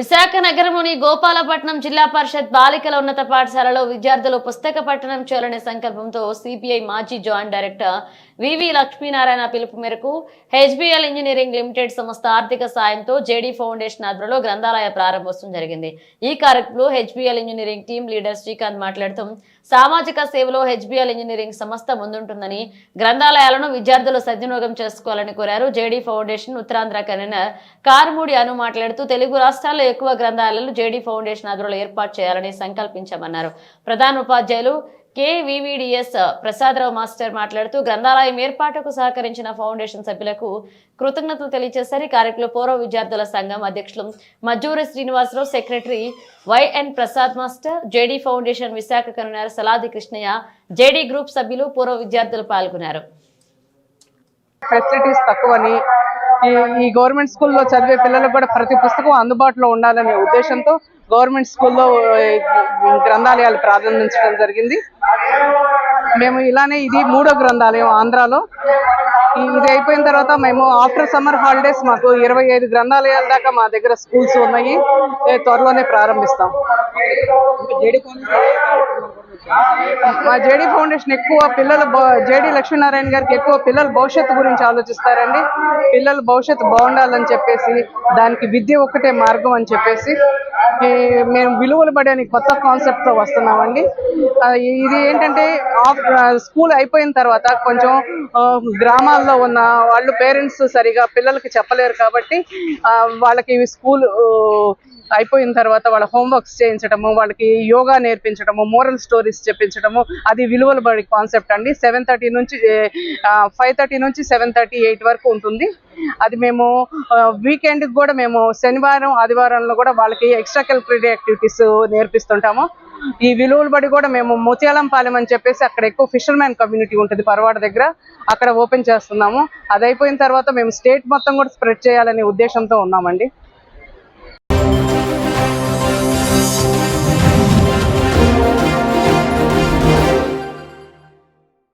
విశాఖ నగరంలోని గోపాలపట్నం జిల్లా పరిషత్ బాలికల ఉన్నత పాఠశాలలో విద్యార్థులు పుస్తక పఠనం చేయాలనే సంకల్పంతో సిపిఐ మాజీ జాయింట్ డైరెక్టర్ వివి లక్ష్మీనారాయణ పిలుపు మేరకు హెచ్బిఎల్ ఇంజనీరింగ్ లిమిటెడ్ సంస్థ ఆర్థిక సాయంతో జేడీ ఫౌండేషన్ ఆధ్వర్యంలో గ్రంథాలయ ప్రారంభోత్సవం జరిగింది. ఈ కార్యక్రమంలో HBL engineering team leader Srikanth మాట్లాడుతూ సామాజిక సేవలో హెచ్బిఎల్ ఇంజనీరింగ్ సంస్థ ముందుంటుందని, గ్రంథాలయాలను విద్యార్థులు సద్వినియోగం చేసుకోవాలని కోరారు. JD foundation Uttarandhra convener Karumudi అను మాట్లాడుతూ తెలుగు రాష్ట్రాల్లో ఎక్కువ గ్రంథాలయాలు జేడీ ఫౌండేషన్ ఆధ్వర్యంలో ఏర్పాటు చేయాలని సంకల్పించామన్నారు. ప్రధాన ఉపాధ్యాయులు కేవీవీడీఎస్ ప్రసాదరావు మాస్టర్ మాట్లాడుతూ గ్రంథాలయం ఏర్పాటుకు సహకరించిన ఫౌండేషన్ సభ్యులకు కృతజ్ఞతలు తెలియజేశారు. కార్యక్రమంలో పూర్వ విద్యార్థుల సంఘం అధ్యక్షులు Majjuri Srinivasarao, secretary Y N Prasad master, J D foundation Visakha convener Saladi Krishnaiah, J D group సభ్యులు, పూర్వ విద్యార్థులు పాల్గొన్నారు. ఫెసిలిటీస్ తక్కువని, ఈ గవర్నమెంట్ స్కూల్లో చదివే పిల్లలకు కూడా ప్రతి పుస్తకం అందుబాటులో ఉండాలనే ఉద్దేశంతో గవర్నమెంట్ స్కూల్లో గ్రంథాలయాలు ప్రారంభించడం జరిగింది. మేము ఇలానే ఇది 3వ గ్రంథాలయం ఆంధ్రాలో. ఇది అయిపోయిన తర్వాత మేము ఆఫ్టర్ సమ్మర్ హాలిడేస్ మాకు 25 గ్రంథాలయాల దాకా మా దగ్గర స్కూల్స్ ఉన్నాయి. త్వరలోనే ప్రారంభిస్తాం. మా జేడీ ఫౌండేషన్ ఎక్కువ జేడీ లక్ష్మీనారాయణ గారికి ఎక్కువ పిల్లల భవిష్యత్తు గురించి ఆలోచిస్తారండి. పిల్లల భవిష్యత్తు బాగుండాలని చెప్పేసి, దానికి విద్య ఒక్కటే మార్గం అని చెప్పేసి మేము విలువలు పడని కొత్త కాన్సెప్ట్తో వస్తున్నామండి. ఇది ఏంటంటే స్కూల్ అయిపోయిన తర్వాత కొంచెం గ్రామాల్లో ఉన్న వాళ్ళు పేరెంట్స్ సరిగా పిల్లలకి చెప్పలేరు కాబట్టి వాళ్ళకి స్కూల్ అయిపోయిన తర్వాత వాళ్ళ హోంవర్క్స్ చేయించడము, వాళ్ళకి యోగా నేర్పించడము, మోరల్ స్టోరీస్ చెప్పించడము, అది విలువల బడి కాన్సెప్ట్ అండి. 5:30 నుంచి 7:30, 8 వరకు ఉంటుంది. అది మేము వీకెండ్కి కూడా మేము శనివారం, ఆదివారంలో కూడా వాళ్ళకి ఎక్స్ట్రా కరిక్యులర్ యాక్టివిటీస్ నేర్పిస్తుంటాము. ఈ విలువల బడి కూడా మేము ముత్యాలంపాలెం అని చెప్పేసి అక్కడ ఎక్కువ ఫిషర్మ్యాన్ కమ్యూనిటీ ఉంటుంది పరవాడ దగ్గర, అక్కడ ఓపెన్ చేస్తున్నాము. అది అయిపోయిన తర్వాత మేము స్టేట్ మొత్తం కూడా స్ప్రెడ్ చేయాలనే ఉద్దేశంతో ఉన్నామండి.